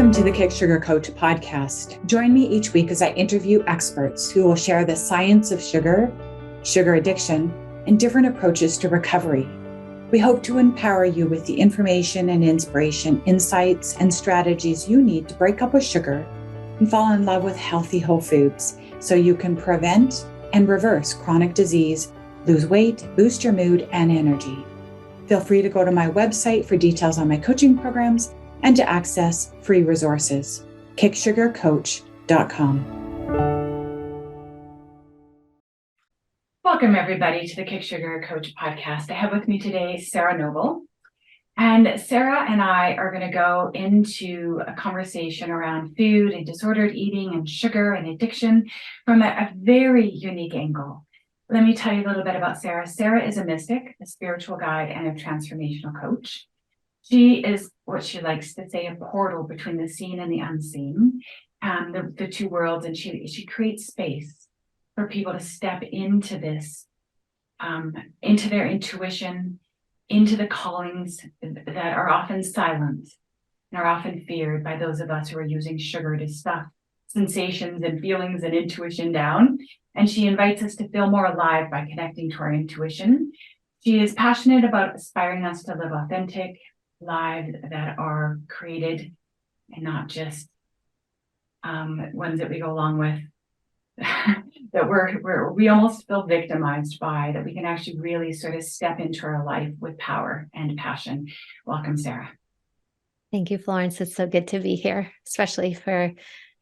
Welcome to the Kick Sugar Coach podcast. Join me each week as I interview experts who will share the science of sugar, sugar addiction, and different approaches to recovery. We hope to empower you with the information and inspiration, insights, and strategies you need to break up with sugar and fall in love with healthy whole foods so you can prevent and reverse chronic disease, lose weight, boost your mood and energy. Feel free to go to my website for details on my coaching programs and to access free resources, kicksugarcoach.com. Welcome, everybody, to the Kick Sugar Coach podcast. I have with me today Sarah Noble. And Sarah and I are going to go into a conversation around food and disordered eating and sugar and addiction from a very unique angle. Let me tell you a little bit about Sarah. Sarah is a mystic, a spiritual guide, and a transformational coach. She is what she likes to say, a portal between the seen and the unseen, the two worlds. And she creates space for people to step into this, into their intuition, into the callings that are often silent and are often feared by those of us who are using sugar to stuff sensations and feelings and intuition down. And she invites us to feel more alive by connecting to our intuition. She is passionate about inspiring us to live authentic lives that are created and not just ones that we go along with that we almost feel victimized by, that we can actually really sort of step into our life with power and passion. Welcome, Sarah. Thank you, Florence. It's so good to be here, especially for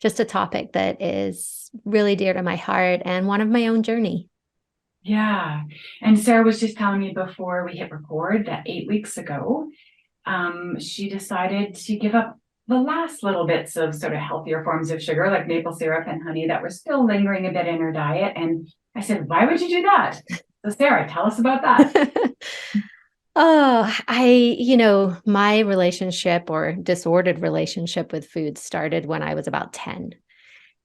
just a topic that is really dear to my heart and one of my own journey. Yeah. And Sarah was just telling me before we hit record that 8 weeks ago, she decided to give up the last little bits of sort of healthier forms of sugar, like maple syrup and honey, that were still lingering a bit in her diet. And I said, why would you do that? So Sarah, tell us about that. My relationship or disordered relationship with food started when I was about 10.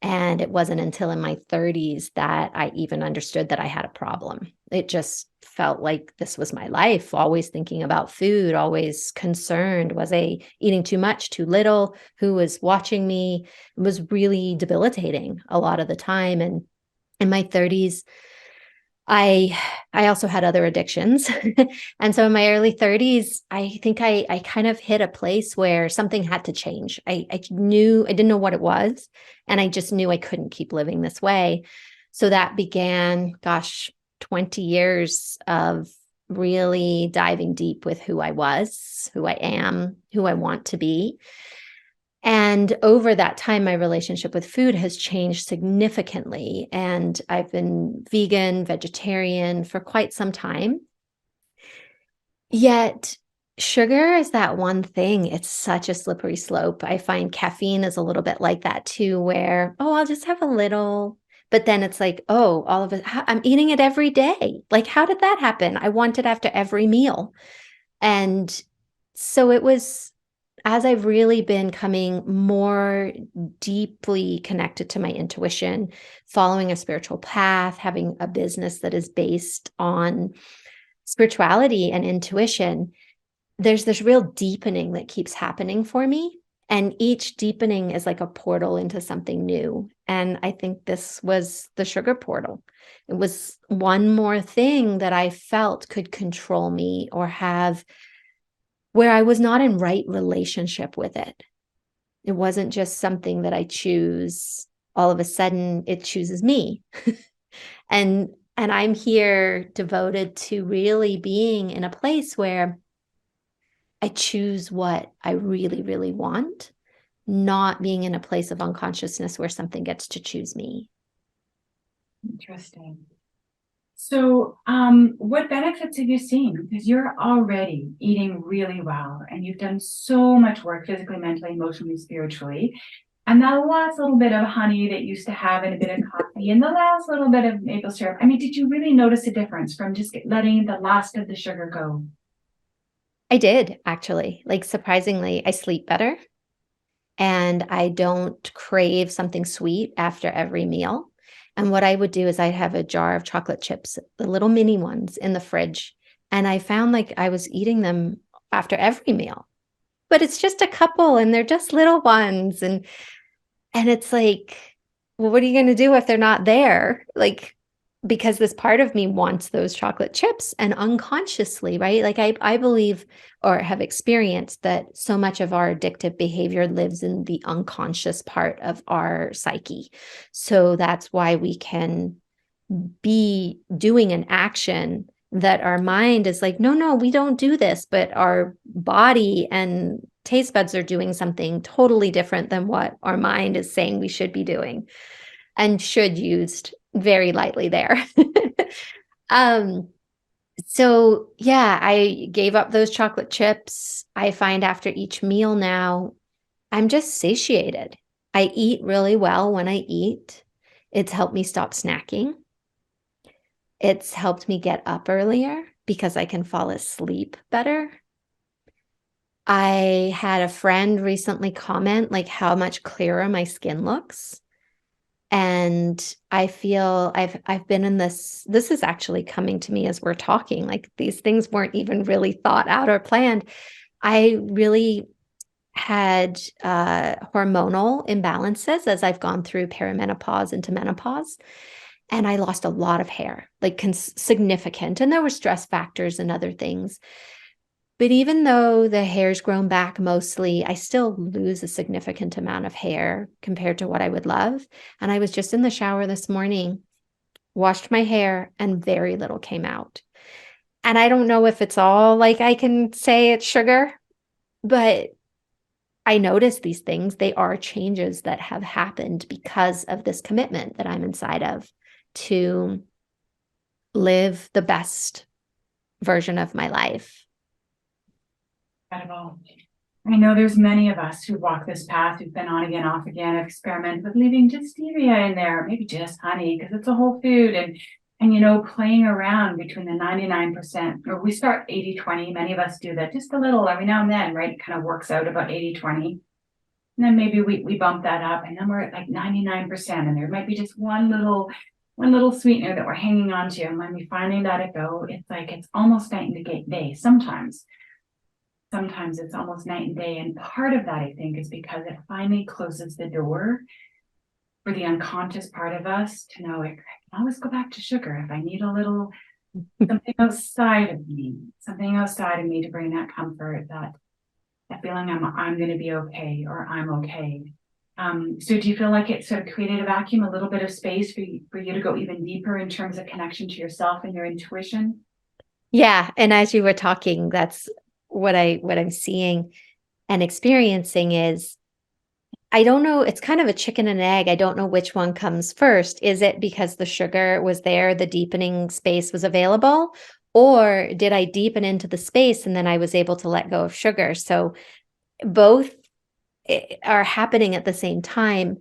And it wasn't until in my 30s that I even understood that I had a problem. It just felt like this was my life, always thinking about food, always concerned. Was I eating too much, too little? Who was watching me? It was really debilitating a lot of the time. And in my 30s, I also had other addictions. And so in my early 30s, I think I kind of hit a place where something had to change. I didn't know what it was. And I just knew I couldn't keep living this way. So that began, 20 years of really diving deep with who I was, who I am, who I want to be. And over that time, my relationship with food has changed significantly. And I've been vegan, vegetarian for quite some time. Yet sugar is that one thing. It's such a slippery slope. I find caffeine is a little bit like that too, where, I'll just have a little. But then it's like, all of it, I'm eating it every day. Like, how did that happen? I want it after every meal. And so it was, as I've really been coming more deeply connected to my intuition, following a spiritual path, having a business that is based on spirituality and intuition, there's this real deepening that keeps happening for me. And each deepening is like a portal into something new. And I think this was the sugar portal. It was one more thing that I felt could control me or have where I was not in right relationship with it. It wasn't just something that I choose. All of a sudden, it chooses me. and I'm here devoted to really being in a place where I choose what I really, really want, not being in a place of unconsciousness where something gets to choose me. Interesting. So what benefits have you seen? Because you're already eating really well and you've done so much work physically, mentally, emotionally, spiritually. And that last little bit of honey that you used to have and a bit of coffee and the last little bit of maple syrup. I mean, did you really notice a difference from just letting the last of the sugar go? I did, actually. Like, surprisingly, I sleep better and I don't crave something sweet after every meal. And what I would do is I'd have a jar of chocolate chips, the little mini ones in the fridge. And I found like I was eating them after every meal. but it's just a couple and they're just little ones. And it's like, well, what are you going to do if they're not there? Like, because this part of me wants those chocolate chips, and unconsciously, right? Like I believe or have experienced that so much of our addictive behavior lives in the unconscious part of our psyche. So that's why we can be doing an action that our mind is like, no, no, we don't do this, but our body and taste buds are doing something totally different than what our mind is saying we should be doing, and should used very lightly there. um so yeah, I gave up those chocolate chips. I find after each meal now, I'm just satiated. I eat really well when I eat. It's helped me stop snacking. It's helped me get up earlier because I can fall asleep better. I had a friend recently comment like how much clearer my skin looks. And I feel I've been in this is actually coming to me as we're talking. Like these things weren't even really thought out or planned. I really had hormonal imbalances as I've gone through perimenopause into menopause. And I lost a lot of hair, like significant. And there were stress factors and other things. But even though the hair's grown back mostly, I still lose a significant amount of hair compared to what I would love. And I was just in the shower this morning, washed my hair, and very little came out. And I don't know if it's all like I can say it's sugar, but I notice these things. They are changes that have happened because of this commitment that I'm inside of to live the best version of my life. Incredible. I know there's many of us who walk this path, who've been on again, off again, experiment with leaving just stevia in there, maybe just honey, because it's a whole food. And playing around between the 99%, or we start 80-20. Many of us do that just a little every now and then, right? It kind of works out about 80-20. And then maybe we bump that up, and then we're at like 99%. And there might be just one little sweetener that we're hanging on to. And when we finally let it go, it's like it's almost night and day. Sometimes it's almost night and day. And part of that, I think, is because it finally closes the door for the unconscious part of us to know I can always go back to sugar if I need a little something outside of me to bring that comfort, that feeling I'm going to be okay, or I'm okay. So do you feel like it sort of created a vacuum, a little bit of space for you to go even deeper in terms of connection to yourself and your intuition? Yeah, and as you were talking, that's what I'm seeing and experiencing is I don't know, it's kind of a chicken and egg. I don't know which one comes first. Is it because the sugar was there, the deepening space was available, or did I deepen into the space and then I was able to let go of sugar? So both are happening at the same time.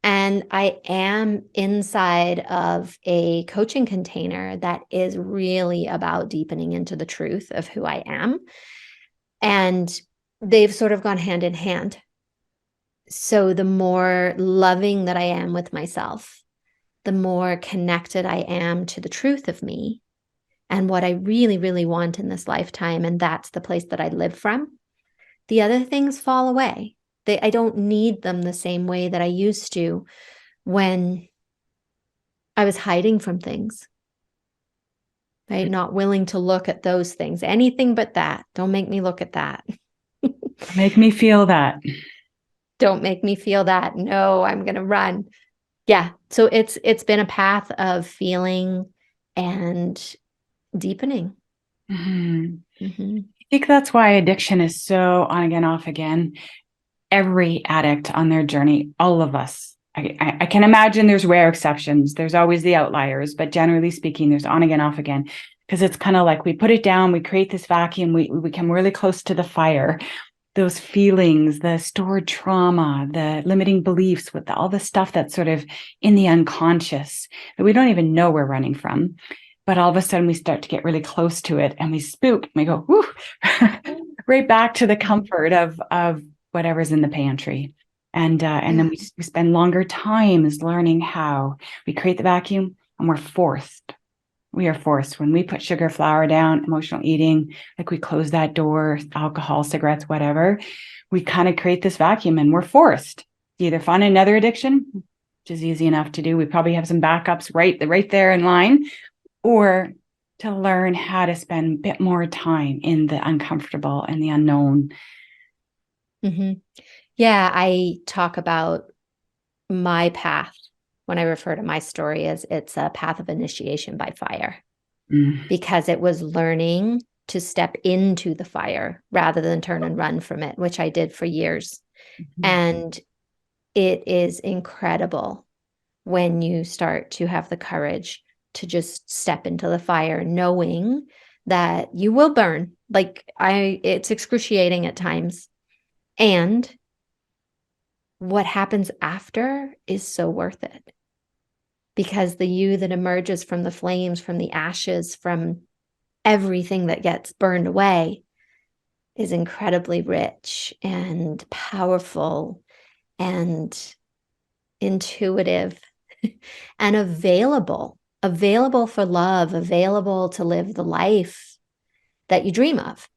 And I am inside of a coaching container that is really about deepening into the truth of who I am. And they've sort of gone hand in hand. So the more loving that I am with myself, the more connected I am to the truth of me and what I really, really want in this lifetime. And that's the place that I live from. The other things fall away. I don't need them the same way that I used to when I was hiding from things, right? Not willing to look at those things, anything but that. Don't make me look at that. Make me feel that. Don't make me feel that. No, I'm going to run. Yeah. So it's been a path of feeling and deepening. Mm-hmm. Mm-hmm. I think that's why addiction is so on again, off again. Every addict on their journey, all of us. I can imagine there's rare exceptions. There's always the outliers, but generally speaking, there's on again, off again. Because it's kind of like we put it down, we create this vacuum, we become really close to the fire. Those feelings, the stored trauma, the limiting beliefs, with all the stuff that's sort of in the unconscious that we don't even know we're running from. But all of a sudden we start to get really close to it and we spook and we go, whoo, right back to the comfort of whatever's in the pantry. And then we spend longer times learning how we create the vacuum, and we're forced We are forced. When we put sugar, flour down, emotional eating, like we close that door, alcohol, cigarettes, whatever, we kind of create this vacuum and we're forced to either find another addiction, which is easy enough to do. We probably have some backups right there in line, or to learn how to spend a bit more time in the uncomfortable and the unknown. Mm-hmm. Yeah, I talk about my path when I refer to my story as it's a path of initiation by fire, because it was learning to step into the fire rather than turn and run from it, which I did for years. Mm-hmm. And it is incredible when you start to have the courage to just step into the fire, knowing that you will burn. It's excruciating at times. And what happens after is so worth it, because the you that emerges from the flames, from the ashes, from everything that gets burned away is incredibly rich and powerful and intuitive and available for love, available to live the life that you dream of.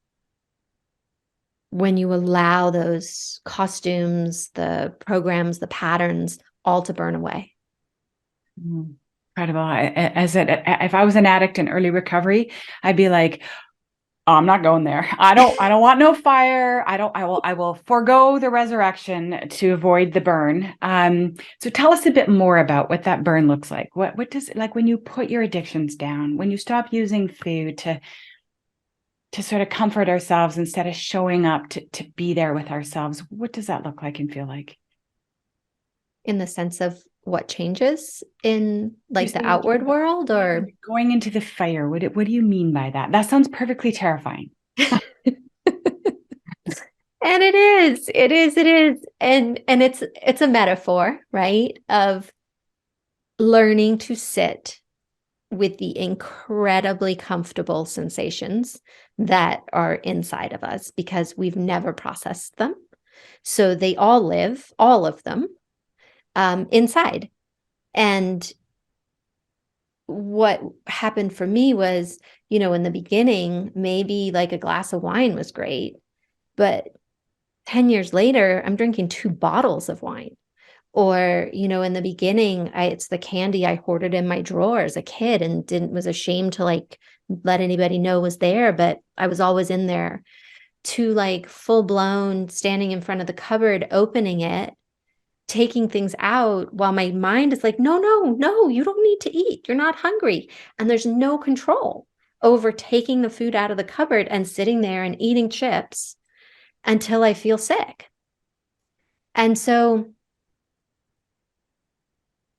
When you allow those costumes, the programs, the patterns all to burn away. Incredible. If I was an addict in early recovery, I'd be like, oh, I'm not going there. I don't want no fire. I will forego the resurrection to avoid the burn. So tell us a bit more about what that burn looks like. What does it like when you put your addictions down, when you stop using food to sort of comfort ourselves instead of showing up to be there with ourselves? What does that look like and feel like? In the sense of what changes in like the outward world, or going into the fire. What do you mean by that? That sounds perfectly terrifying. and it is and it's a metaphor, right, of learning to sit with the incredibly comfortable sensations that are inside of us because we've never processed them. So they all live, all of them, inside. And what happened for me was, in the beginning, maybe like a glass of wine was great, but 10 years later, I'm drinking 2 bottles of wine. Or, in the beginning, it's the candy I hoarded in my drawer as a kid and was ashamed to like let anybody know was there, but I was always in there, to like full blown standing in front of the cupboard, opening it, taking things out while my mind is like, no, no, no, you don't need to eat. You're not hungry. And there's no control over taking the food out of the cupboard and sitting there and eating chips until I feel sick. And so,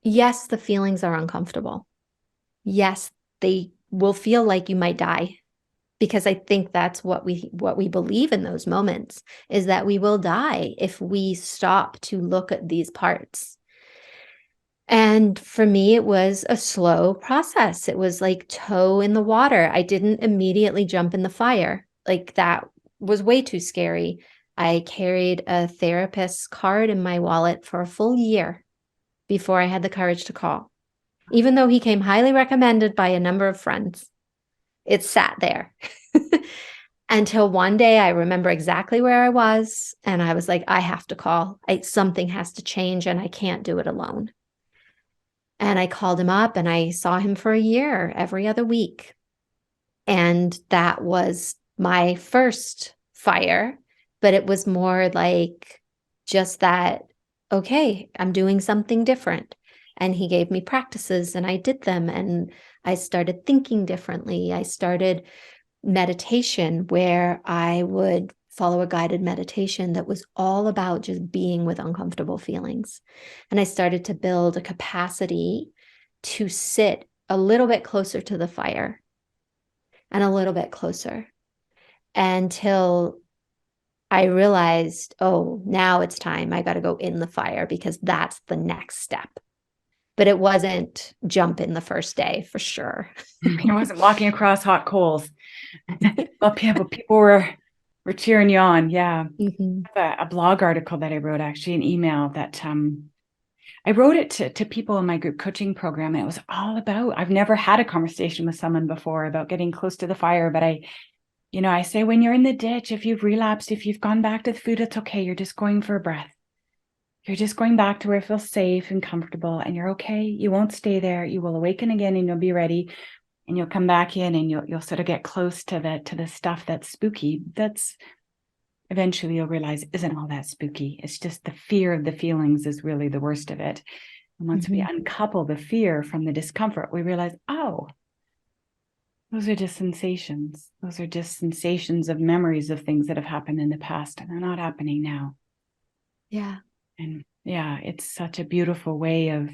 yes, the feelings are uncomfortable. Yes, they will feel like you might die, because I think that's what we believe in those moments, is that we will die if we stop to look at these parts. And for me, it was a slow process. It was like toe in the water. I didn't immediately jump in the fire. Like that was way too scary. I carried a therapist's card in my wallet for a full year before I had the courage to call. Even though he came highly recommended by a number of friends, it sat there until one day I remember exactly where I was. And I was like, I have to call. Something has to change and I can't do it alone. And I called him up and I saw him for a year, every other week. And that was my first fire, but it was more like just that, okay, I'm doing something different. And he gave me practices and I did them. And I started thinking differently. I started meditation where I would follow a guided meditation that was all about just being with uncomfortable feelings. And I started to build a capacity to sit a little bit closer to the fire and a little bit closer, until I realized, oh, now it's time. I got to go in the fire, because that's the next step. But it wasn't jump in the first day for sure. He wasn't walking across hot coals. Well, people were cheering you on. Yeah. Mm-hmm. I have a blog article that I wrote, actually, an email that I wrote it to people in my group coaching program, and it was all about, I've never had a conversation with someone before about getting close to the fire, but I say, when you're in the ditch, if you've relapsed, if you've gone back to the food, it's okay. You're just going for a breath. You're just going back to where it feels safe and comfortable, and you're okay. You won't stay there. You will awaken again, and you'll be ready, and you'll come back in, and you'll sort of get close to the stuff that's spooky. That's eventually you'll realize isn't all that spooky. It's just the fear of the feelings is really the worst of it. And once we uncouple the fear from the discomfort, we realize, oh, those are just sensations. Those are just sensations of memories of things that have happened in the past, and they're not happening now. Yeah. And yeah, it's such a beautiful way of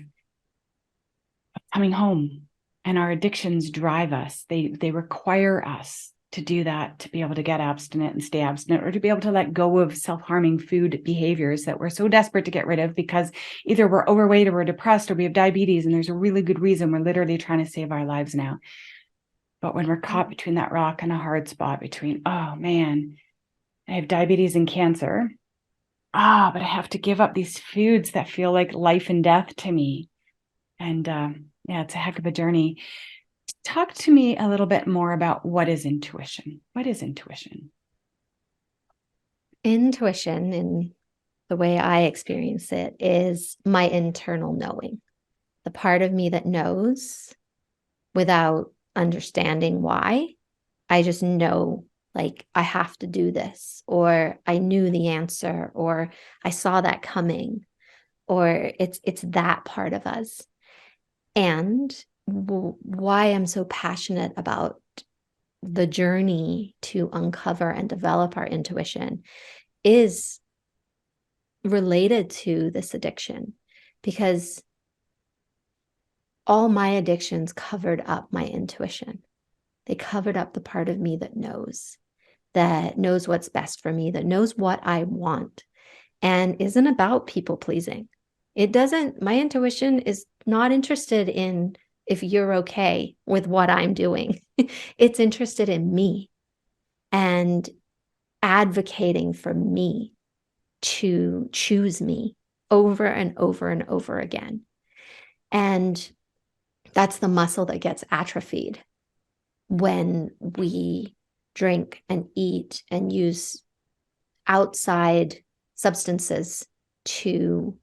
coming home. And our addictions drive us. They require us to do that, to be able to get abstinent and stay abstinent, or to be able to let go of self-harming food behaviors that we're so desperate to get rid of because either we're overweight or we're depressed or we have diabetes, and there's a really good reason we're literally trying to save our lives now. But when we're caught between that rock and a hard spot between, oh man, I have diabetes and cancer. But I have to give up these foods that feel like life and death to me. And yeah, it's a heck of a journey. Talk to me a little bit more about what is intuition. What is intuition? Intuition, in the way I experience it, is my internal knowing, the part of me that knows without understanding why. I just know, like, I have to do this, or I knew the answer, or I saw that coming, or it's that part of us. And why I'm so passionate about the journey to uncover and develop our intuition is related to this addiction, because all my addictions covered up my intuition. They covered up the part of me that knows what's best for me, that knows what I want, and isn't about people pleasing. My intuition is not interested in if you're okay with what I'm doing. It's interested in me and advocating for me to choose me over and over and over again. And that's the muscle that gets atrophied when we drink and eat and use outside substances to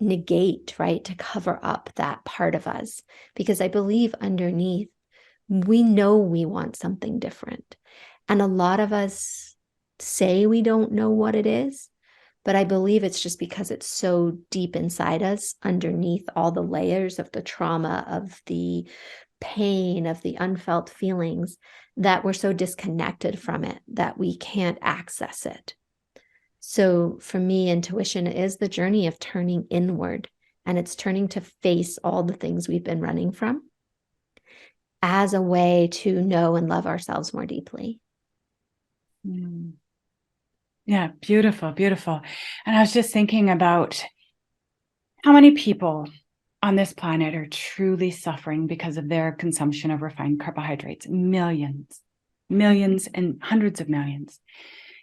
negate, right? To cover up that part of us. Because I believe underneath, we know we want something different. And a lot of us say we don't know what it is, but I believe it's just because it's so deep inside us, underneath all the layers of the trauma, of the pain, of the unfelt feelings, that we're so disconnected from it that we can't access it. So for me, intuition is the journey of turning inward, and it's turning to face all the things we've been running from as a way to know and love ourselves more deeply. Yeah, beautiful, beautiful. And I was just thinking about how many people on this planet are truly suffering because of their consumption of refined carbohydrates. Millions, millions, and hundreds of millions.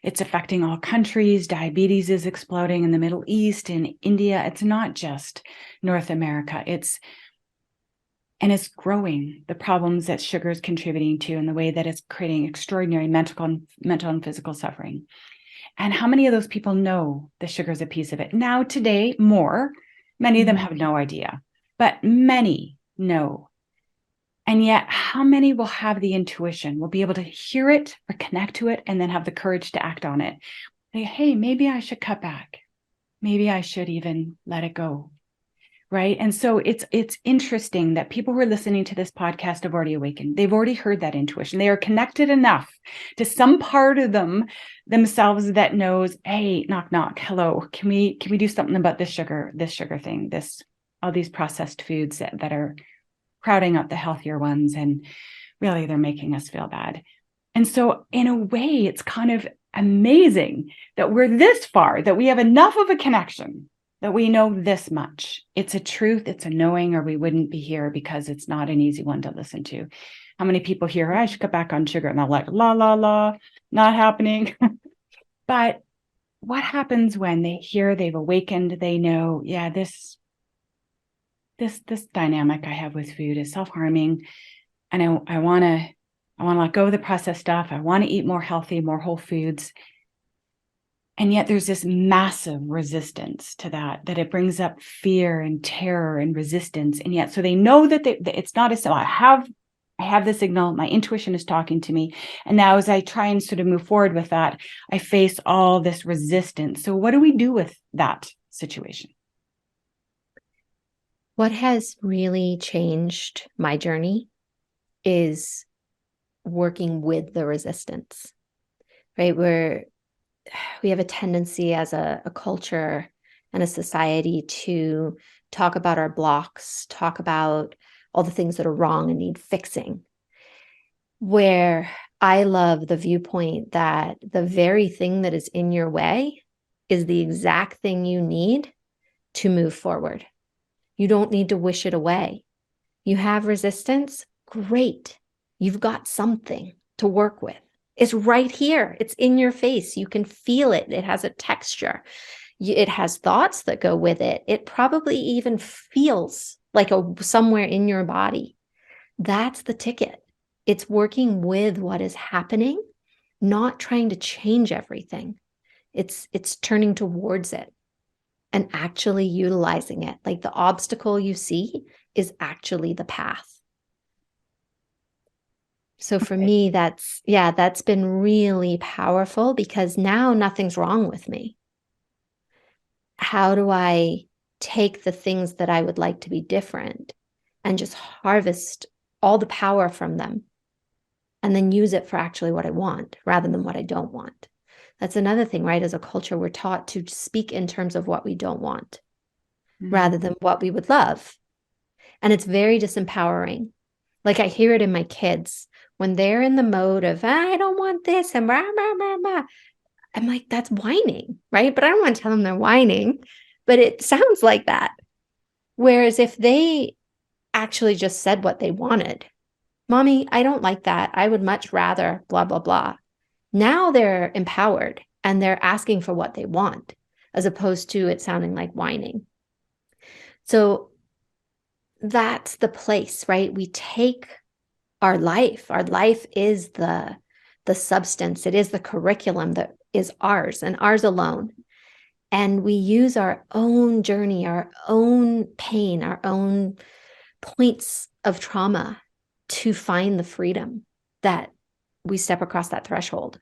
It's affecting all countries. Diabetes is exploding in the Middle East, in India. It's not just North America. It's growing, the problems that sugar is contributing to, and the way that it's creating extraordinary mental and physical suffering. And how many of those people know the sugar is a piece of it? Now, today, more. Many of them have no idea, but many know. And yet, how many will have the intuition, will be able to hear it or connect to it, and then have the courage to act on it? Say, hey, maybe I should cut back. Maybe I should even let it go. Right. And so it's interesting that people who are listening to this podcast have already awakened. They've already heard that intuition. They are connected enough to some part of themselves that knows, hey, knock, knock, hello, can we do something about this sugar thing, all these processed foods that are crowding out the healthier ones, and really they're making us feel bad. And so in a way, it's kind of amazing that we're this far, that we have enough of a connection, that we know this much. It's a truth, it's a knowing, or we wouldn't be here, because it's not an easy one to listen to. How many people hear, I should cut back on sugar, and they're like, la, la, la, not happening. But what happens when they hear, they've awakened, they know, yeah, this dynamic I have with food is self-harming, and I want to let go of the processed stuff. I want to eat more healthy, more whole foods. And yet there's this massive resistance to that it brings up fear and terror and resistance. And yet, so they know that it's not as simple. I have the signal, my intuition is talking to me. And now as I try and sort of move forward with that, I face all this resistance. So what do we do with that situation? What has really changed my journey is working with the resistance, right? We have a tendency as a culture and a society to talk about our blocks, talk about all the things that are wrong and need fixing. Where I love the viewpoint that the very thing that is in your way is the exact thing you need to move forward. You don't need to wish it away. You have resistance? Great. You've got something to work with. It's right here. It's in your face. You can feel it. It has a texture. It has thoughts that go with it. It probably even feels like somewhere in your body. That's the ticket. It's working with what is happening, not trying to change everything. It's turning towards it and actually utilizing it. Like the obstacle you see is actually the path. So for me, that's been really powerful because now nothing's wrong with me. How do I take the things that I would like to be different and just harvest all the power from them and then use it for actually what I want rather than what I don't want? That's another thing, right? As a culture, we're taught to speak in terms of what we don't want rather than what we would love. And it's very disempowering. Like I hear it in my kids when they're in the mode of, I don't want this and blah, blah, blah, blah. I'm like, that's whining, right? But I don't want to tell them they're whining, but it sounds like that. Whereas if they actually just said what they wanted, Mommy, I don't like that. I would much rather blah, blah, blah. Now they're empowered and they're asking for what they want, as opposed to it sounding like whining. So that's the place, right? We take our life. Our life is the substance. It is the curriculum that is ours and ours alone. And we use our own journey, our own pain, our own points of trauma to find the freedom that we step across that threshold.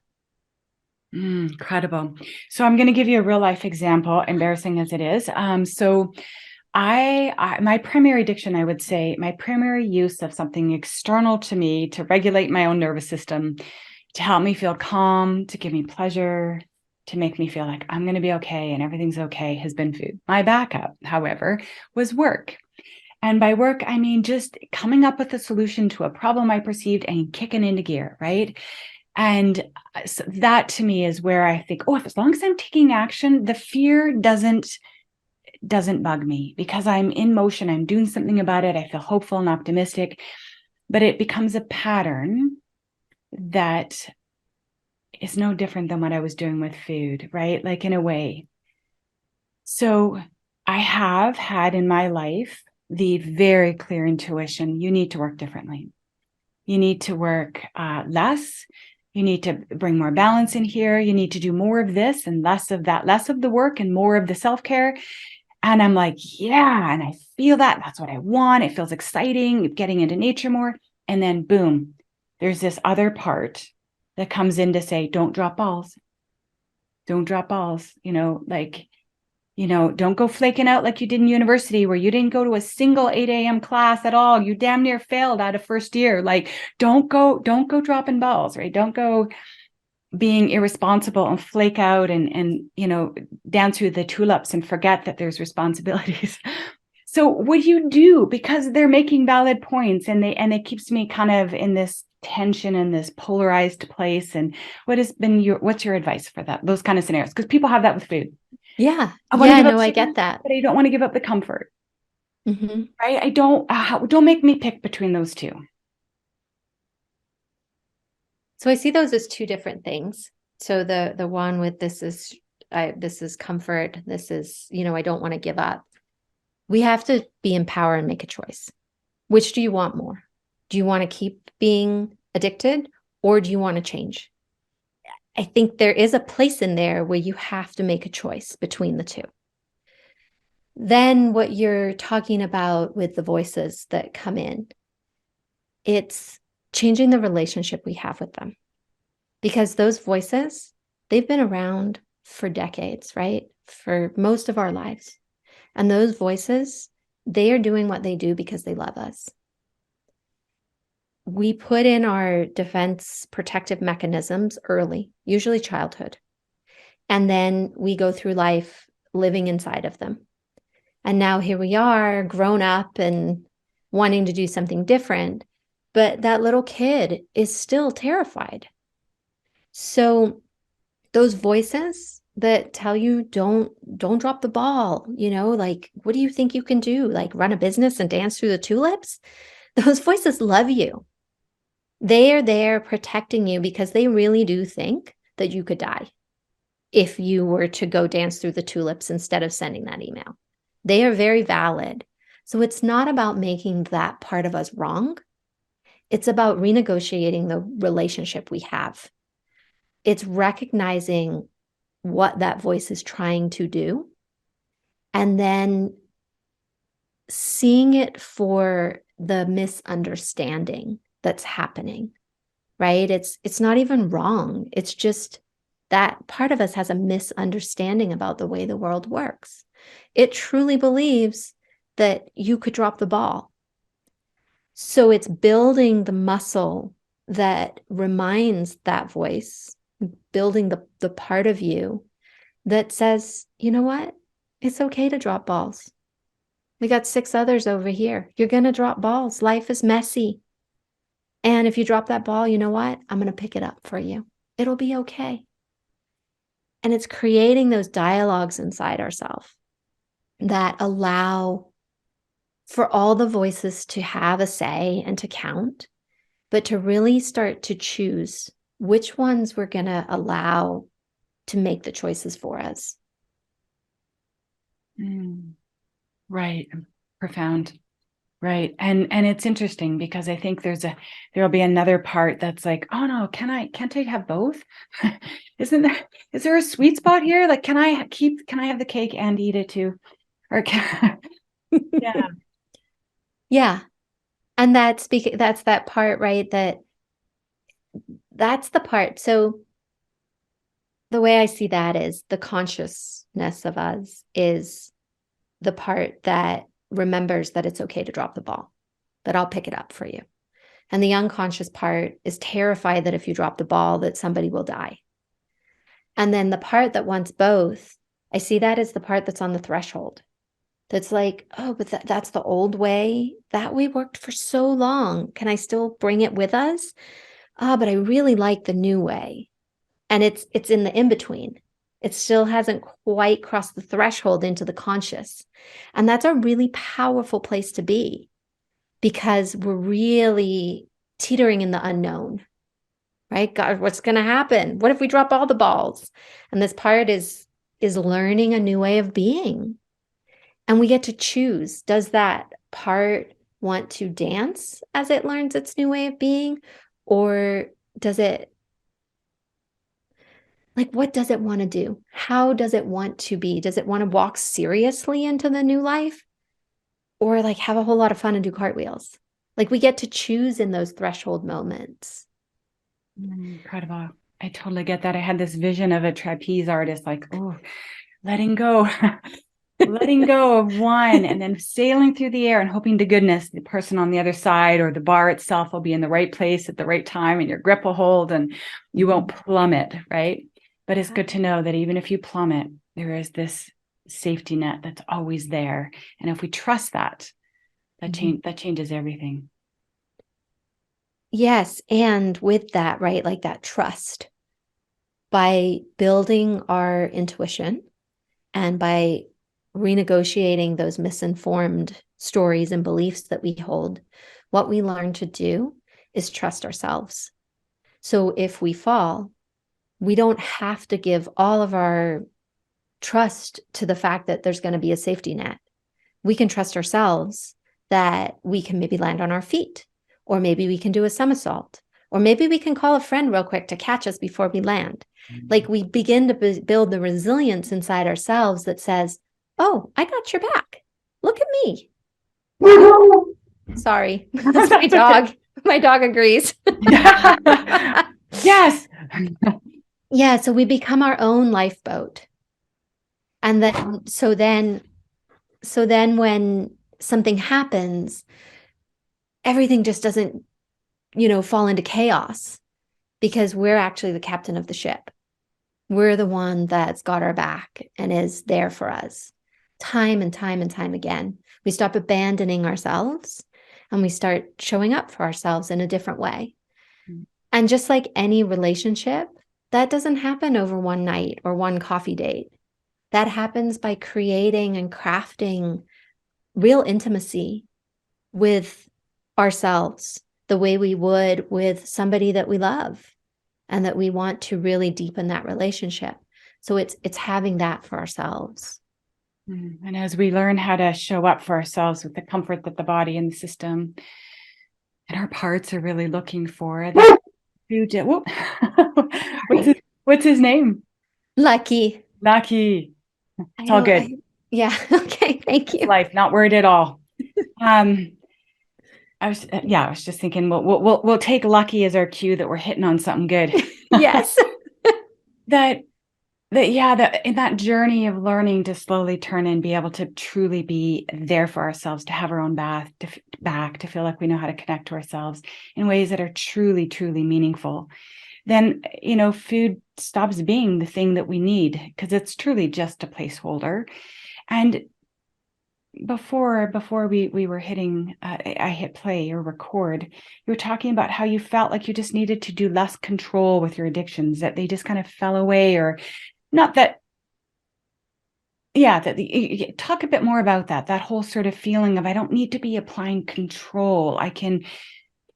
Incredible. So I'm going to give you a real life example, embarrassing as it is. So my primary addiction, I would say, my primary use of something external to me to regulate my own nervous system, to help me feel calm, to give me pleasure, to make me feel like I'm going to be okay and everything's okay, has been food. My backup, however, was work. And by work, I mean just coming up with a solution to a problem I perceived and kicking into gear, right? And so that to me is where I think, oh, if as long as I'm taking action, the fear doesn't bug me because I'm in motion. I'm doing something about it. I feel hopeful and optimistic, but it becomes a pattern that is no different than what I was doing with food, right? Like in a way. So I have had in my life the very clear intuition, you need to work differently. You need to work less. You need to bring more balance in here. You need to do more of this and less of that, less of the work and more of the self-care. And I'm like, yeah, and I feel that. That's what I want. It feels exciting, getting into nature more. And then boom, there's this other part that comes in to say, don't drop balls. Don't drop balls. Don't go flaking out like you did in university where you didn't go to a single 8 a.m. class at all. You damn near failed out of first year. Like, don't go dropping balls, right? Don't go being irresponsible and flake out and dance through the tulips and forget that there's responsibilities. So what do you do? Because they're making valid points and it keeps me kind of in this tension and this polarized place. And what's your advice for those kind of scenarios? Because people have that with food. Yeah. I want to give up I sugar, get that. but I don't want to give up the comfort. Mm-hmm. Right? I don't make me pick between those two. So I see those as two different things. So the one with this is this is comfort. This is, I don't want to give up. We have to be empowered and make a choice. Which do you want more? Do you want to keep being addicted, or do you want to change? I think there is a place in there where you have to make a choice between the two. Then what you're talking about with the voices that come in, it's changing the relationship we have with them. Because those voices, they've been around for decades, right? For most of our lives. And those voices, they are doing what they do because they love us. We put in our defense protective mechanisms early, usually childhood. And then we go through life living inside of them. And now here we are, grown up and wanting to do something different. But that little kid is still terrified. So those voices that tell you don't drop the ball, like, what do you think you can do? Like, run a business and dance through the tulips? Those voices love you. They are there protecting you because they really do think that you could die if you were to go dance through the tulips instead of sending that email. They are very valid. So it's not about making that part of us wrong. It's about renegotiating the relationship we have. It's recognizing what that voice is trying to do and then seeing it for the misunderstanding that's happening, right? It's not even wrong. It's just that part of us has a misunderstanding about the way the world works. It truly believes that you could drop the ball. So it's building the muscle that reminds that voice, building the part of you that says, you know what? It's okay to drop balls. We got 6 others over here. You're going to drop balls. Life is messy. And if you drop that ball, you know what? I'm going to pick it up for you. It'll be okay. And it's creating those dialogues inside ourselves that allow for all the voices to have a say and to count, but to really start to choose which ones we're going to allow to make the choices for us. Right. Profound. Right. And it's interesting because I think there'll be another part that's like, oh no, can't I have both? Is there a sweet spot here? Like, can I have the cake and eat it too? Or yeah. Yeah. And that's that part, right? That's the part. So the way I see that is the consciousness of us is the part that remembers that it's okay to drop the ball, that I'll pick it up for you. And the unconscious part is terrified that if you drop the ball, that somebody will die. And then the part that wants both, I see that as the part that's on the threshold. That's like, oh, but that's the old way. That way worked for so long. Can I still bring it with us? But I really like the new way. And it's in the in-between. It still hasn't quite crossed the threshold into the conscious. And that's a really powerful place to be because we're really teetering in the unknown, right? God, what's going to happen? What if we drop all the balls? And this part is learning a new way of being. And we get to choose. Does that part want to dance as it learns its new way of being? Or does it, like, what does it want to do? How does it want to be? Does it want to walk seriously into the new life? Or like have a whole lot of fun and do cartwheels? Like we get to choose in those threshold moments. Incredible. I totally get that. I had this vision of a trapeze artist, like, oh, letting go, letting go of one and then sailing through the air and hoping to goodness the person on the other side or the bar itself will be in the right place at the right time and your grip will hold and you won't plummet, right? But it's good to know that even if you plummet, there is this safety net that's always there. And if we trust that changes everything. Yes. And with that, right, like that trust, by building our intuition and by renegotiating those misinformed stories and beliefs that we hold, what we learn to do is trust ourselves. So if we fall, we don't have to give all of our trust to the fact that there's going to be a safety net. We can trust ourselves that we can maybe land on our feet, or maybe we can do a somersault, or maybe we can call a friend real quick to catch us before we land. Like we begin to build the resilience inside ourselves that says, oh, I got your back. Look at me. Sorry, that's my dog. Okay. My dog agrees. Yes. Yeah, so we become our own lifeboat. And then, so then when something happens, everything just doesn't, fall into chaos because we're actually the captain of the ship. We're the one that's got our back and is there for us time and time and time again. We stop abandoning ourselves and we start showing up for ourselves in a different way. And just like any relationship, that doesn't happen over one night or one coffee date. That happens by creating and crafting real intimacy with ourselves the way we would with somebody that we love and that we want to really deepen that relationship. So it's having that for ourselves. And as we learn how to show up for ourselves with the comfort that the body and the system and our parts are really looking for, that what's his name? Lucky. It's all good. Yeah. Okay. Thank you. Life, not worried at all. I was just thinking, we'll take Lucky as our cue that we're hitting on something good. Yes. In that journey of learning to slowly turn and be able to truly be there for ourselves, to have our own back, to feel like we know how to connect to ourselves in ways that are truly, truly meaningful, then, food stops being the thing that we need because it's truly just a placeholder. And before we were hitting, I hit play or record, you were talking about how you felt like you just needed to do less control with your addictions, that they just kind of fell away, or not that. Yeah, talk a bit more about that whole sort of feeling of I don't need to be applying control.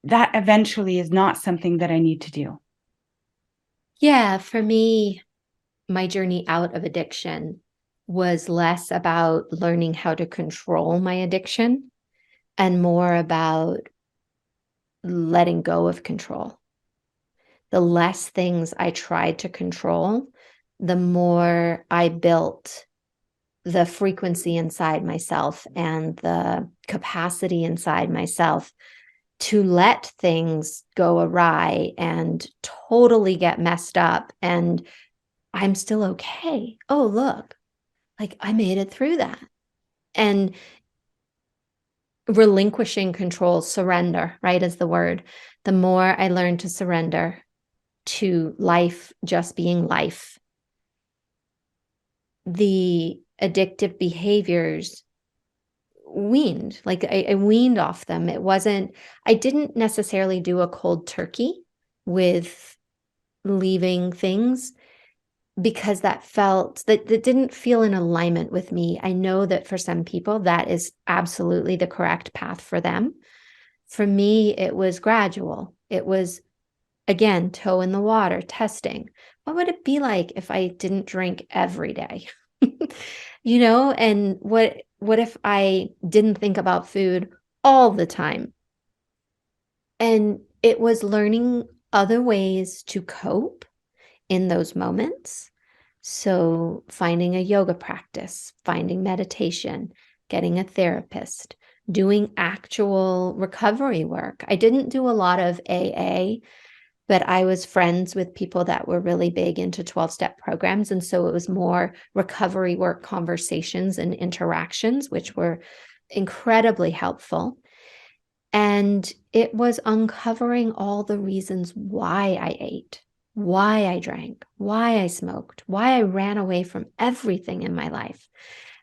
That eventually is not something that I need to do. Yeah, for me, my journey out of addiction was less about learning how to control my addiction and more about letting go of control. The less things I tried to control, the more I built the frequency inside myself and the capacity inside myself to let things go awry and totally get messed up. And I'm still okay. Oh, look, like I made it through that. And relinquishing control, surrender, right, is the word. The more I learned to surrender to life just being life, the addictive behaviors weaned. Like I weaned off them. I didn't necessarily do a cold turkey with leaving things because that didn't feel in alignment with me. I know that for some people that is absolutely the correct path for them. For me, it was gradual. It was, again, toe in the water, testing. What would it be like if I didn't drink every day? And what if I didn't think about food all the time? And it was learning other ways to cope in those moments. So finding a yoga practice, finding meditation, getting a therapist, doing actual recovery work. I didn't do a lot of AA, but I was friends with people that were really big into 12-step programs. And so it was more recovery work conversations and interactions, which were incredibly helpful. And it was uncovering all the reasons why I ate, why I drank, why I smoked, why I ran away from everything in my life.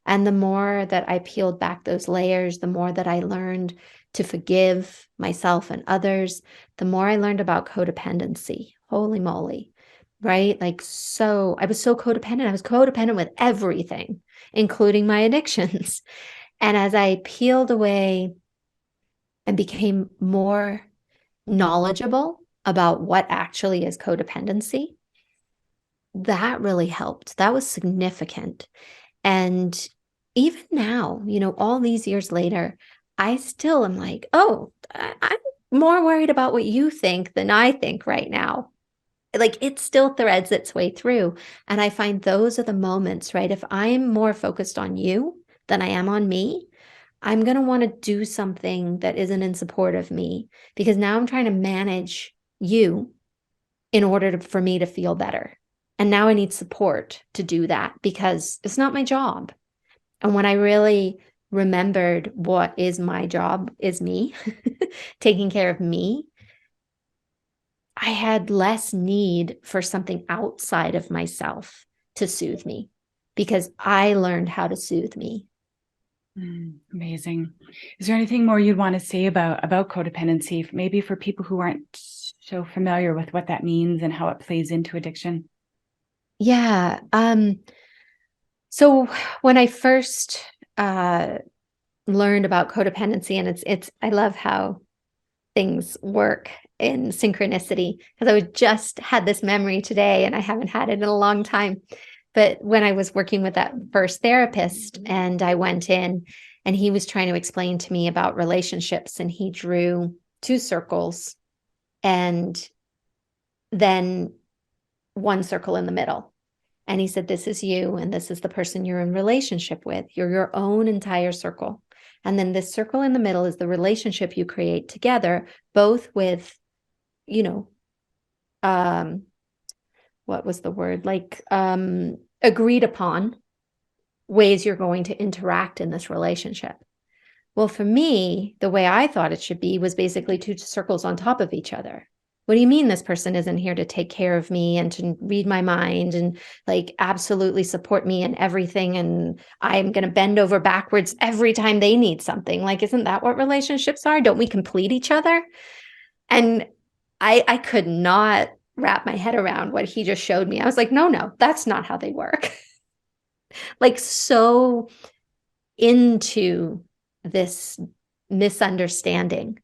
And the more that I peeled back those layers, the more that I learned to forgive myself and others, the more I learned about codependency. Holy moly, right? I was so codependent. I was codependent with everything, including my addictions. And as I peeled away and became more knowledgeable about what actually is codependency, that really helped. That was significant. And even now, all these years later, I still am like, oh, I'm more worried about what you think than I think right now. Like it still threads its way through. And I find those are the moments, right? If I'm more focused on you than I am on me, I'm going to want to do something that isn't in support of me because now I'm trying to manage you in order for me to feel better. And now I need support to do that because it's not my job. And when I really remembered what is my job is me, taking care of me, I had less need for something outside of myself to soothe me because I learned how to soothe me. Amazing. Is there anything more you'd want to say about codependency, maybe for people who aren't so familiar with what that means and how it plays into addiction? Yeah. So when I first learned about codependency, and it's I love how things work in synchronicity because I was just had this memory today and I haven't had it in a long time. But when I was working with that first therapist and I went in and he was trying to explain to me about relationships and he drew two circles and then one circle in the middle. And he said, this is you and this is the person you're in relationship with. You're your own entire circle. And then this circle in the middle is the relationship you create together, both with, you know, what was the word? Like agreed upon ways you're going to interact in this relationship. Well, for me, the way I thought it should be was basically two circles on top of each other. What do you mean this person isn't here to take care of me and to read my mind and like absolutely support me in everything? And I'm going to bend over backwards every time they need something. Like, isn't that what relationships are? Don't we complete each other? And I could not wrap my head around what he just showed me. I was like, no, that's not how they work. Like, so into this misunderstanding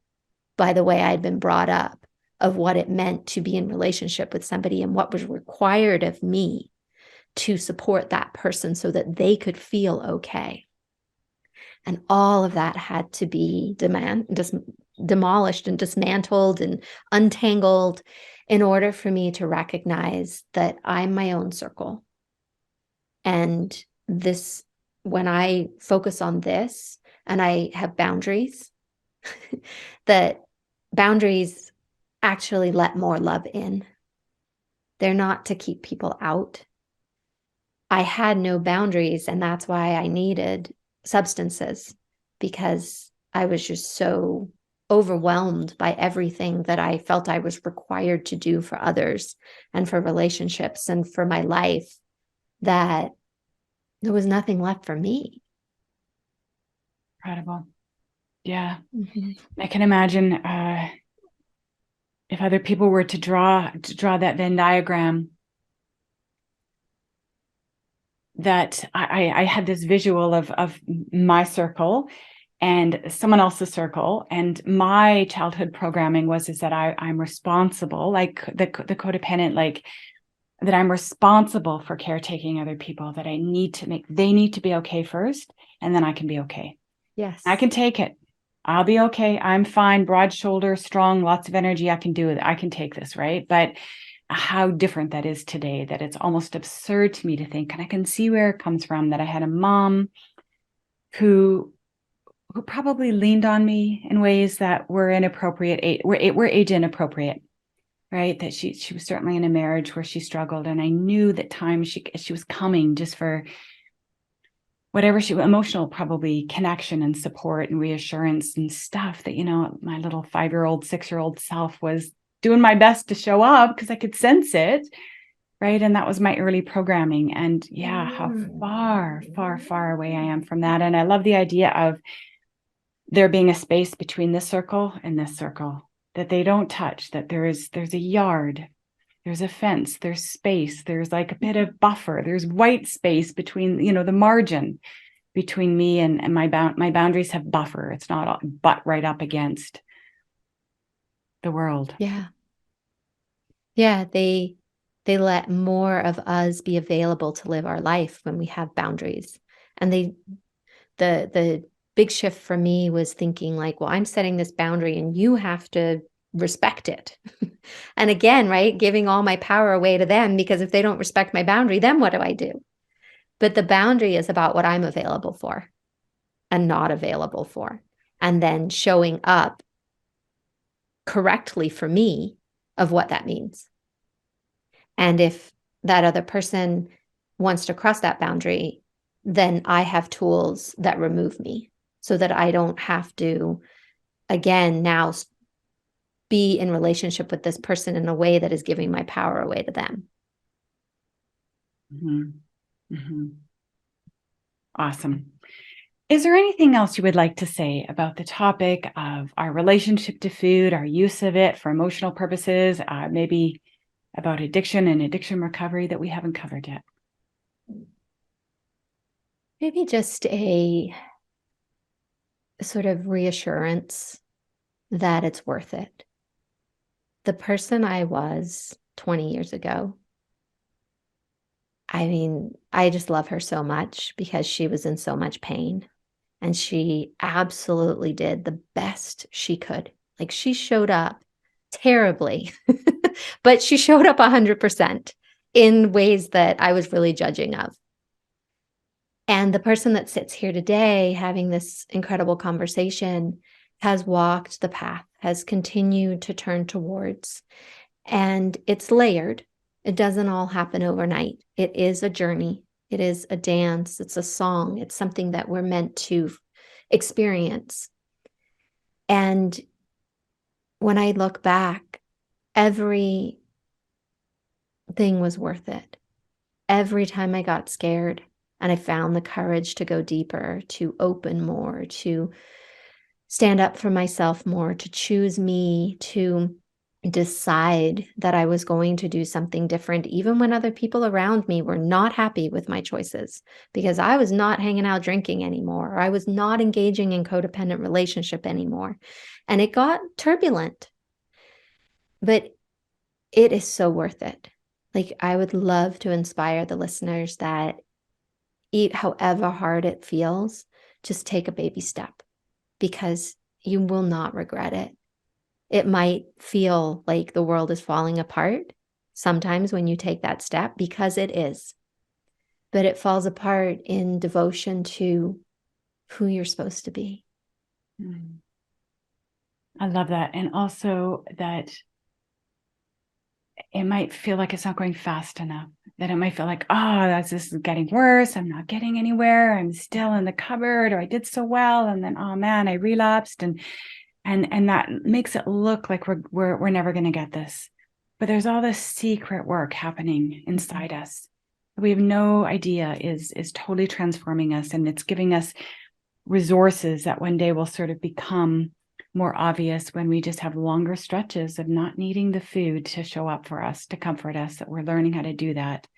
by the way I'd been brought up of what it meant to be in relationship with somebody and what was required of me to support that person so that they could feel okay. And all of that had to be demolished and dismantled and untangled in order for me to recognize that I'm my own circle. And this, when I focus on this and I have boundaries, that boundaries actually let more love in. They're not to keep people out. I had no boundaries, and that's why I needed substances because I was just so overwhelmed by everything that I felt I was required to do for others and for relationships and for my life that there was nothing left for me. Incredible. Yeah. Mm-hmm. I can imagine if other people were to draw that Venn diagram, that I had this visual of my circle and someone else's circle. And my childhood programming is that I'm responsible, like the codependent, like that I'm responsible for caretaking other people, that they need to be okay first, and then I can be okay. Yes. I can take it. I'll be okay. I'm fine, broad shoulder, strong, lots of energy. I can do it. I can take this, right? But how different that is today, that it's almost absurd to me to think, and I can see where it comes from, that I had a mom who probably leaned on me in ways that were inappropriate, were age inappropriate, right? That she was certainly in a marriage where she struggled, and I knew that time she was coming just for whatever emotional probably connection and support and reassurance and stuff that, my little 5-year-old, 6-year-old self was doing my best to show up because I could sense it. Right. And that was my early programming. And yeah, how far, far, far away I am from that. And I love the idea of there being a space between this circle and this circle, that they don't touch, that there's a yard, there's a fence, there's space, there's like a bit of buffer, there's white space between, the margin between me and my boundaries have buffer. It's not butt right up against the world. Yeah. Yeah. They They let more of us be available to live our life when we have boundaries. And the big shift for me was thinking like, well, I'm setting this boundary and you have to respect it. And again, right, giving all my power away to them, because if they don't respect my boundary, then what do I do? But the boundary is about what I'm available for and not available for. And then showing up correctly for me of what that means. And if that other person wants to cross that boundary, then I have tools that remove me so that I don't have to, again, now be in relationship with this person in a way that is giving my power away to them. Mm-hmm. Mm-hmm. Awesome. Is there anything else you would like to say about the topic of our relationship to food, our use of it for emotional purposes, maybe about addiction and addiction recovery that we haven't covered yet? Maybe just a sort of reassurance that it's worth it. The person I was 20 years ago, I mean, I just love her so much because she was in so much pain. And she absolutely did the best she could. Like, she showed up terribly, but she showed up 100% in ways that I was really judging of. And the person that sits here today having this incredible conversation has walked the path, has continued to turn towards, and it's layered. It doesn't all happen overnight. It is a journey. It is a dance. It's a song. It's something that we're meant to experience. And when I look back, everything was worth it. Every time I got scared and I found the courage to go deeper, to open more, to stand up for myself more, to choose me, to decide that I was going to do something different, even when other people around me were not happy with my choices, because I was not hanging out drinking anymore, or I was not engaging in codependent relationship anymore. And it got turbulent, but it is so worth it. Like, I would love to inspire the listeners that however hard it feels, just take a baby step, because you will not regret it. It might feel like the world is falling apart sometimes when you take that step, because it is. But it falls apart in devotion to who you're supposed to be. I love that. And also that it might feel like it's not going fast enough, that it might feel like, oh, this is getting worse. I'm not getting anywhere. I'm still in the cupboard, or I did so well. And then, oh man, I relapsed. And that makes it look like we're never going to get this. But there's all this secret work happening inside us. We have no idea is totally transforming us, and it's giving us resources that one day will sort of become more obvious when we just have longer stretches of not needing the food to show up for us, to comfort us, that we're learning how to do that.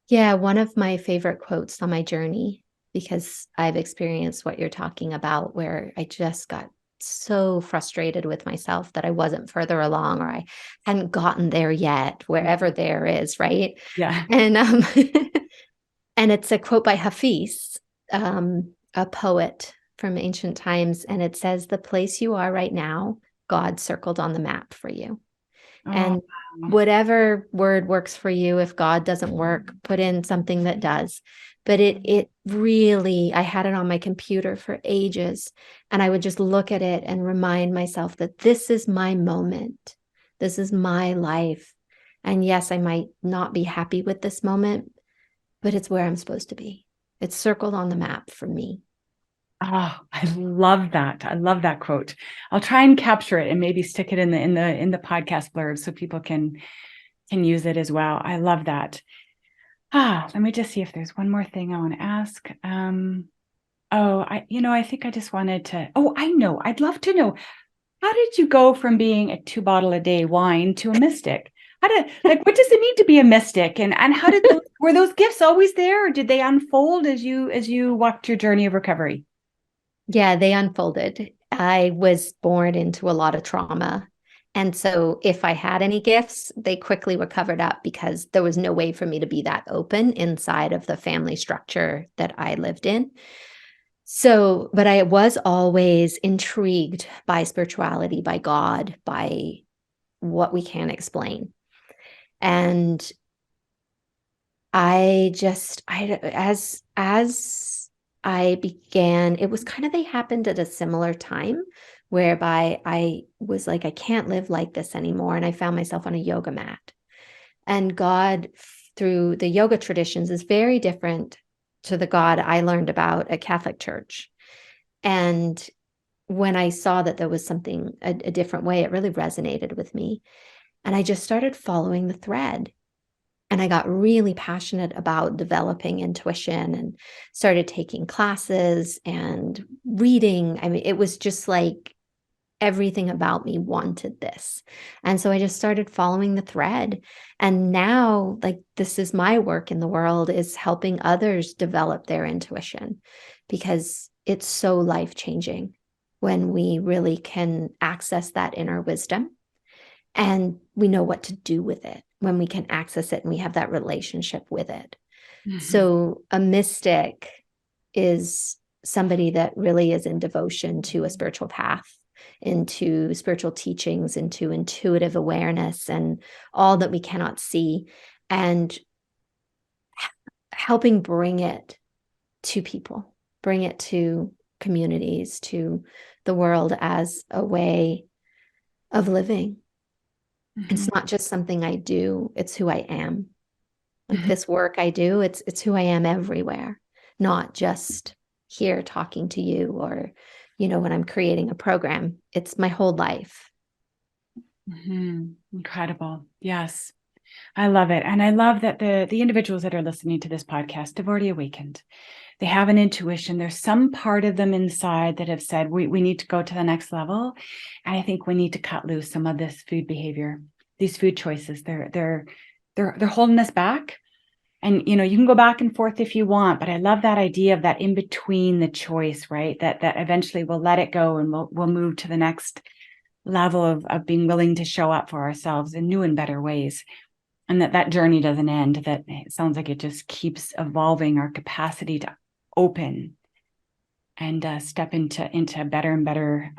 Yeah, one of my favorite quotes on my journey, because I've experienced what you're talking about, where I just got so frustrated with myself that I wasn't further along, or I hadn't gotten there yet, wherever there is, right? Yeah. And and it's a quote by Hafiz, a poet from ancient times, and it says, "The place you are right now, God circled on the map for you." And whatever word works for you, if God doesn't work, put in something that does. But it really, I had it on my computer for ages, and I would just look at it and remind myself that this is my moment. This is my life. And yes, I might not be happy with this moment, but it's where I'm supposed to be. It's circled on the map for me. Oh, I love that. I love that quote. I'll try and capture it and maybe stick it in the podcast blurb so people can use it as well. I love that. Let me just see if there's one more thing I want to ask. I think I just wanted to, I know, I'd love to know, how did you go from being a 2 bottle a day wine to a mystic? What does it mean to be a mystic? And how were those gifts always there, or did they unfold as you walked your journey of recovery? Yeah, they unfolded. I was born into a lot of trauma, And so if I had any gifts, they quickly were covered up because there was no way for me to be that open inside of the family structure that I lived in. So, but I was always intrigued by spirituality, by God, by what we can't explain. And as I began, it was kind of, they happened at a similar time whereby I was like, I can't live like this anymore. And I found myself on a yoga mat. And God, through the yoga traditions, is very different to the God I learned about at Catholic Church. And when I saw that there was something, a different way, it really resonated with me. And I just started following the thread. And I got really passionate about developing intuition and started taking classes and reading. I mean, it was just like everything about me wanted this. And so I just started following the thread. And now, like, this is my work in the world, is helping others develop their intuition, because it's so life-changing when we really can access that inner wisdom and we know what to do with it when we can access it and we have that relationship with it. Mhm. So a mystic is somebody that really is in devotion to a spiritual path, into spiritual teachings, into intuitive awareness and all that we cannot see, and helping bring it to people, bring it to communities, to the world as a way of living. It's not just something I do, it's who I am. Like Mhm. this work I do, it's who I am everywhere, not just here talking to you or, when I'm creating a program. It's my whole life. Incredible. Yes. I love it. And I love that the individuals that are listening to this podcast have already awakened. They have an intuition. There's some part of them inside that have said, we need to go to the next level. And I think we need to cut loose some of this food behavior, these food choices. They're holding us back. And, you can go back and forth if you want, but I love that idea of that in between the choice, right? That eventually we'll let it go and we'll move to the next level of being willing to show up for ourselves in new and better ways. And that journey doesn't end, that it sounds like it just keeps evolving our capacity to open and step into better and better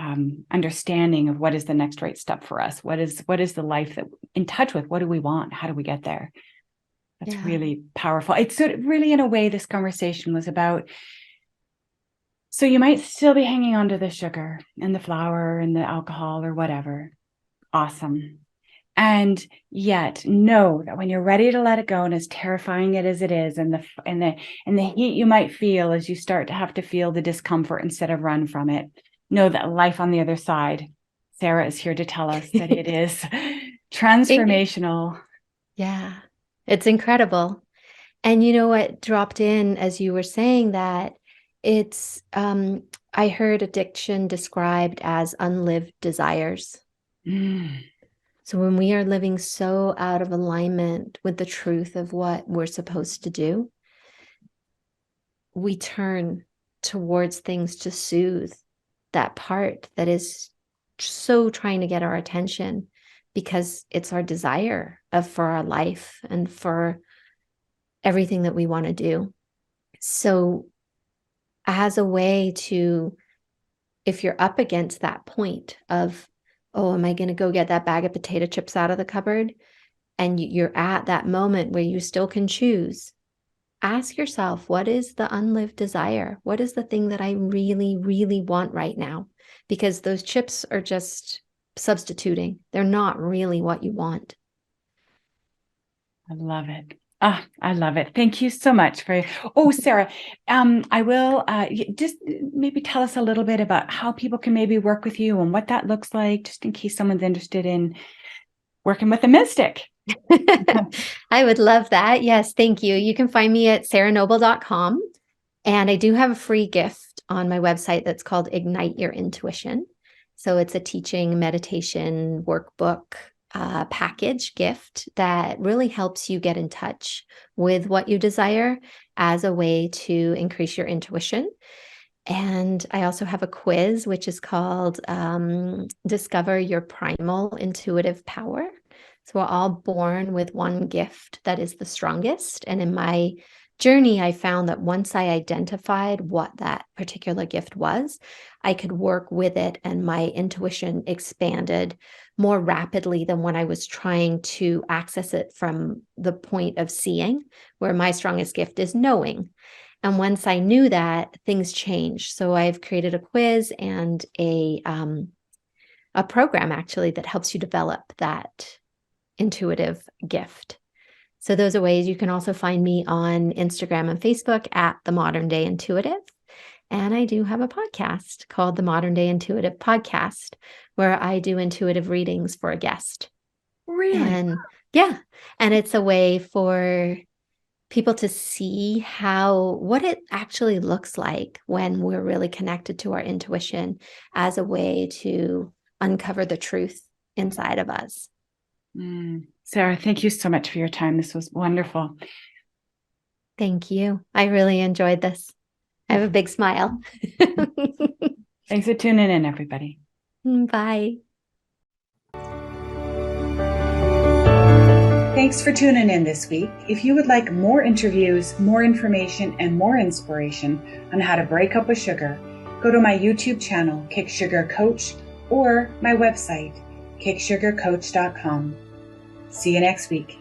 understanding of what is the next right step for us. What is the life that in touch with? What do we want? How do we get there? That's really powerful. It's sort of really, in a way, this conversation was about, so you might still be hanging on to the sugar and the flour and the alcohol or whatever. Awesome. And yet know that when you're ready to let it go, and as terrifying it as it is, and the heat you might feel as you start to have to feel the discomfort instead of run from it, know that life on the other side, Sarah is here to tell us that it is transformational. Yeah, it's incredible. And you know what dropped in as you were saying that? It's, I heard addiction described as unlived desires. Mm. So when we are living so out of alignment with the truth of what we're supposed to do, we turn towards things to soothe that part that is so trying to get our attention, because it's our desire for our life and for everything that we want to do. So as a way to, if you're up against that point of, oh, am I going to go get that bag of potato chips out of the cupboard? And you're at that moment where you still can choose. Ask yourself, what is the unlived desire? What is the thing that I really, really want right now? Because those chips are just substituting. They're not really what you want. I love it. I love it. Thank you so much Sarah, I will just maybe tell us a little bit about how people can maybe work with you and what that looks like, just in case someone's interested in working with a mystic. I would love that. Yes, thank you. You can find me at sarahnoble.com. And I do have a free gift on my website that's called Ignite Your Intuition. So it's a teaching meditation workbook package gift that really helps you get in touch with what you desire as a way to increase your intuition. And I also have a quiz, which is called Discover Your Primal Intuitive Power. So we're all born with one gift that is the strongest. And in my journey, I found that once I identified what that particular gift was, I could work with it and my intuition expanded more rapidly than when I was trying to access it from the point of seeing, where my strongest gift is knowing. And once I knew that, things changed. So I've created a quiz and a program actually that helps you develop that intuitive gift. So those are ways. You can also find me on Instagram and Facebook at The Modern Day Intuitive. And I do have a podcast called The Modern Day Intuitive Podcast, where I do intuitive readings for a guest. Really? And yeah, and it's a way for people to see what it actually looks like when we're really connected to our intuition as a way to uncover the truth inside of us. Sarah, thank you so much for your time. This was wonderful. Thank you. I really enjoyed this. I have a big smile. Thanks for tuning in, everybody. Bye. Thanks for tuning in this week. If you would like more interviews, more information, and more inspiration on how to break up with sugar, go to my YouTube channel, Kick Sugar Coach, or my website, kicksugarcoach.com. See you next week.